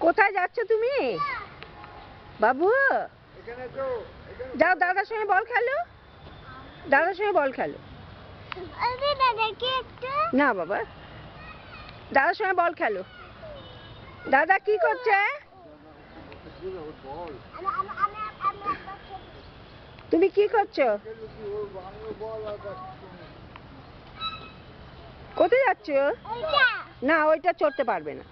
কোথায় যাচ্ছ তুমি বাবু? যাও দাদার সঙ্গে বল খেলো, দাদার সঙ্গে বল খেলো। না বাবা, দাদার সঙ্গে বল খেলো। দাদা কি করছে? তুমি কি করছো? কোথায় যাচ্ছ? না ওইটা চড়তে পারবে না,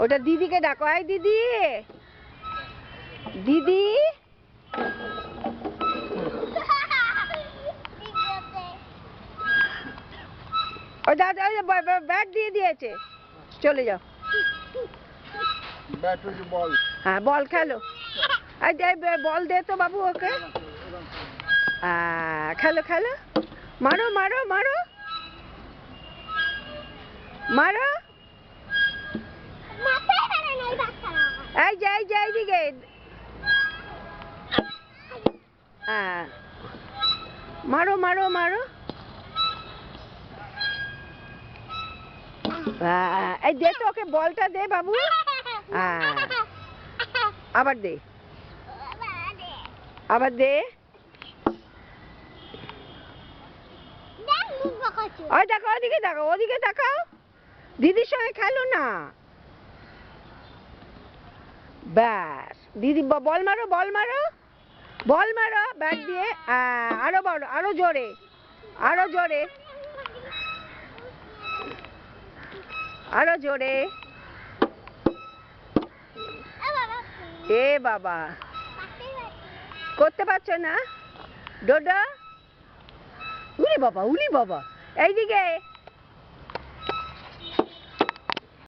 ওটা দিদিকে ডাকো। আই দিদি, দিদি। ওই দাদা ব্যাট দিয়ে দিয়েছে, চলে যাও। হ্যাঁ বল খেলো, বল দে তো বাবু ওকে। খেলো খেলো, মারো মারো মারো মারো। এই যে এই যে এইদিকে, মারো মারো মারো। এই দে তো ওকে বলটা দে বাবু। আবার দে, আবার দে। ওই দেখো ওদিকে দেখো, ওদিকে দেখাও, দিদির সঙ্গে খেলো না। ব্যাস দিদি বল মারো, বল মারো, বল মারো ব্যাট দিয়ে। আরো বড়, আরো জোরে, আরো জোরে, আরো জোরে। এ বাবা, করতে পারছো না ডোডা? উলি বাবা, উলি বাবা, এইদিকে।